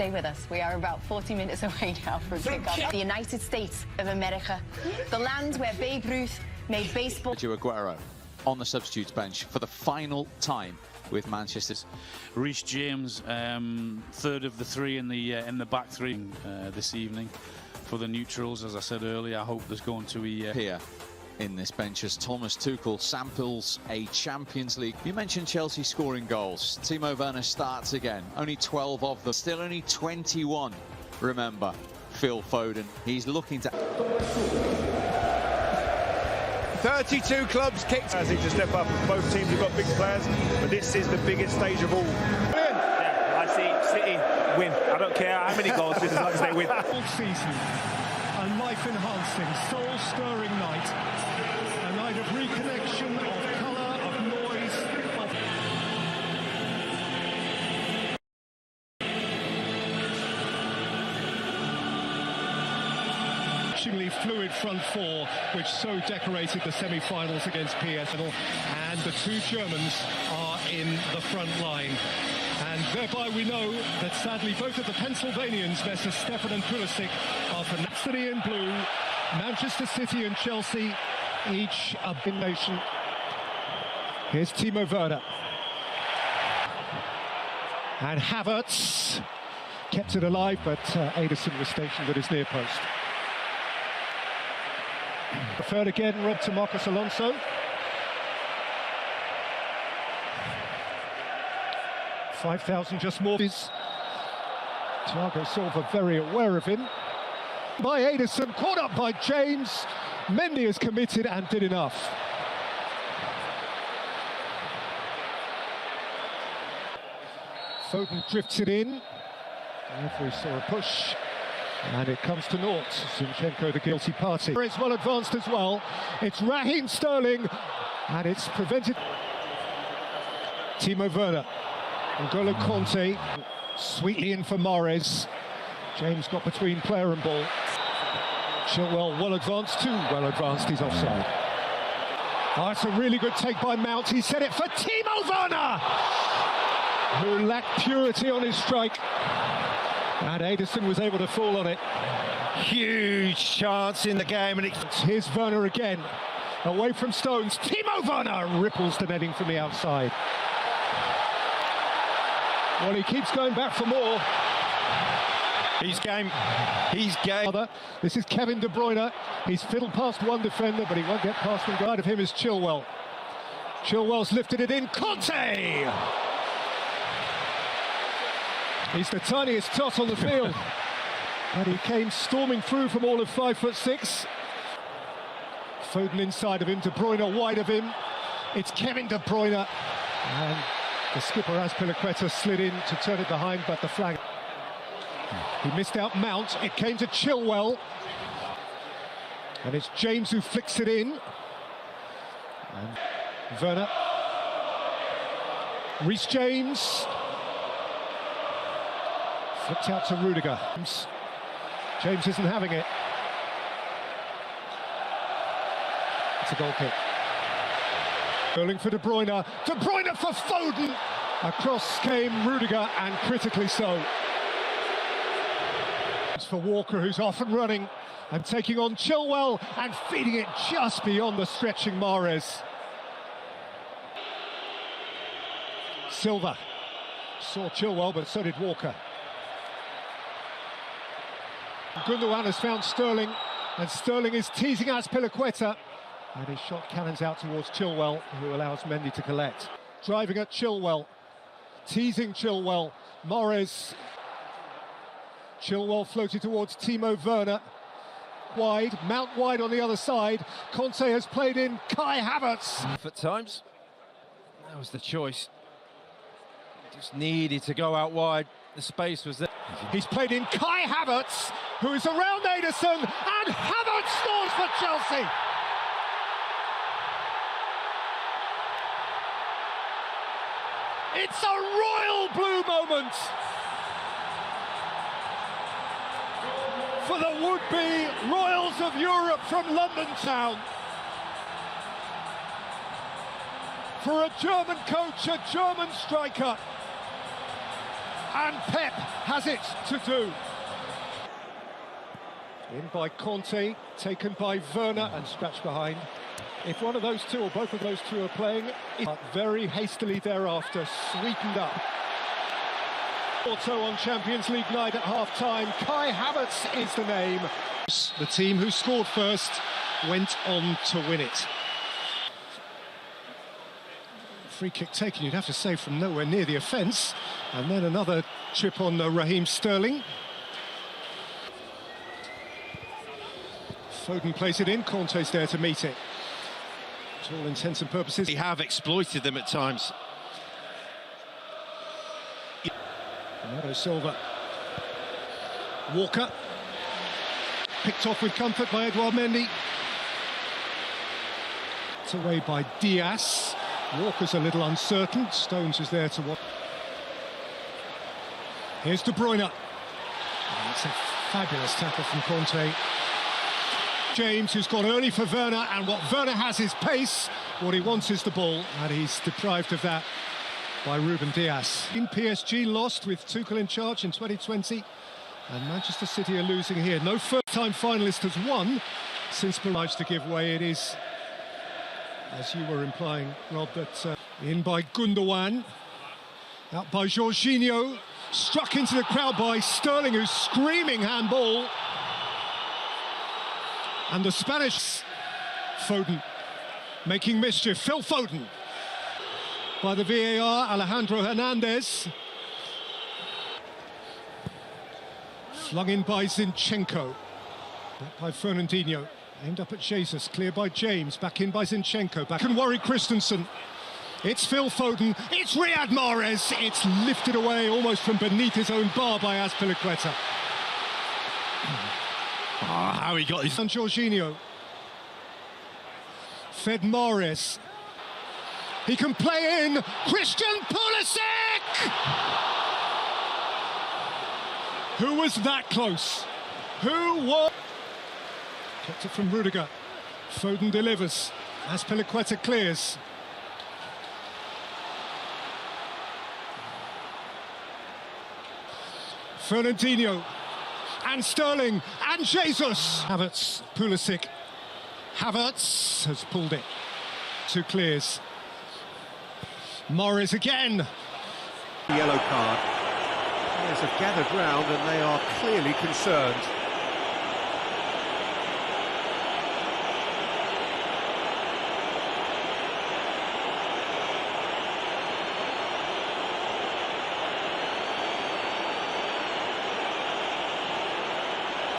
Stay with us. We are about 40 minutes away now from kickoff. The United States of America, the land where Babe Ruth made baseball. Aguero on the substitutes bench for the final time with Manchester's. Reece James, third of the three in the back three this evening for the neutrals. As I said earlier, I hope there's going to be here in this bench as Thomas Tuchel samples a Champions League. You mentioned Chelsea scoring goals. Timo Werner starts again. Only 12 of them. Still only 21. Remember, Phil Foden. He's looking to 32 clubs kicked. As he to step up. Both teams have got big players, but this is the biggest stage of all. Yeah, I see City win. I don't care how many goals, just as long as they win. All season, a life-enhancing, soul-stirring night. A night of reconnection, of colour, of noise, of... fluid front four, which so decorated the semi-finals against PSL, and the two Germans are in the front line. And thereby we know that sadly both of the Pennsylvanians, Messrs Stefan and Pulisic, are for City in blue, Manchester City and Chelsea, each a big nation. Here's Timo Werner. And Havertz kept it alive, but Ederson was stationed at his near post. The third again, robbed to Marcos Alonso. $5,000 just more. Thiago Silva very aware of him. By Ederson, caught up by James. Mendy is committed and did enough. Foden drifts it in. Referee saw a push. And it comes to naught. Zinchenko, the guilty party. It's well advanced as well. It's Raheem Sterling, and it's prevented. Timo Werner. N'Golo Conte, sweetly in for Mahrez. James got between player and ball. Chilwell well advanced, too well advanced, he's offside. Oh, it's a really good take by Mount. He set it for Timo Werner, who lacked purity on his strike. And Ederson was able to fall on it. Huge chance in the game, and here's Werner again, away from Stones. Timo Werner ripples the netting from the outside. Well, he keeps going back for more. He's game. He's game. This is Kevin De Bruyne. He's fiddled past one defender, but he won't get past one. Guide of him is Chilwell. Chilwell's lifted it in. Conte! He's the tiniest tot on the field. But he came storming through from all of 5'6". Foden inside of him, De Bruyne wide of him. It's Kevin De Bruyne. And the skipper Azpilicueta slid in to turn it behind, but the flag. He missed out Mount. It came to Chilwell. And it's James who flicks it in. And Werner. Reece James. Flipped out to Rudiger. James isn't having it. It's a goal kick. Curling for De Bruyne. De Bruyne for Foden. Across came Rudiger, and critically so. It's for Walker, who's off and running and taking on Chilwell and feeding it just beyond the stretching Mahrez. Silva saw Chilwell, but so did Walker. Gundogan has found Sterling, and Sterling is teasing Azpilicueta, and his shot cannons out towards Chilwell, who allows Mendy to collect. Driving at Chilwell, teasing Chilwell, Mahrez. Chilwell floated towards Timo Werner, wide, Mount wide on the other side. Conte has played in Kai Havertz. At times, that was the choice. Just needed to go out wide. The space was there. He's played in Kai Havertz, who is around Ederson, and Havertz scores for Chelsea. It's a royal blue moment for the would-be Royals of Europe from London town. For a German coach, a German striker. And Pep has it to do. In by Conte, taken by Werner and scratched behind. If one of those two or both of those two are playing, very hastily thereafter, sweetened up. Also on Champions League night at half-time, Kai Havertz is the name. The team who scored first went on to win it. Free kick taken, you'd have to say, from nowhere near the offence. And then another chip on Raheem Sterling. Foden plays it in, Conte's there to meet it. To all intents and purposes, They have exploited them at times. Bernardo Silva. Walker. Picked off with comfort by Edouard Mendy. It's away by Diaz. Walker's a little uncertain. Stones is there to watch. Here's De Bruyne. Oh, it's a fabulous tackle from Conte. James, who's gone early for Werner, and what Werner has is pace. What he wants is the ball, and he's deprived of that by Ruben Diaz. PSG lost with Tuchel in charge in 2020, and Manchester City are losing here. No first-time finalist has won since obliged to give way. It is, as you were implying, Rob, that in by Gundogan, out by Jorginho, struck into the crowd by Sterling, who's screaming handball. And the Spanish, Foden, making mischief. Phil Foden. By the VAR, Alejandro Hernandez. Flung in by Zinchenko. Back by Fernandinho. Aimed up at Jesus. Clear by James. Back in by Zinchenko. Back and worry Christensen. It's Phil Foden. It's Riyad Mahrez. It's lifted away almost from beneath his own bar by Azpilicueta. Oh, how he got his... And Jorginho. Fed Mahrez. He can play in. Christian Pulisic! Who was that close? Who was... Kept it from Rudiger. Foden delivers. Azpilicueta clears. Fernandinho. And Sterling, and Jesus. Havertz, Pulisic. Havertz has pulled it. Two clears. Morris again. Yellow card. Players have gathered round and they are clearly concerned.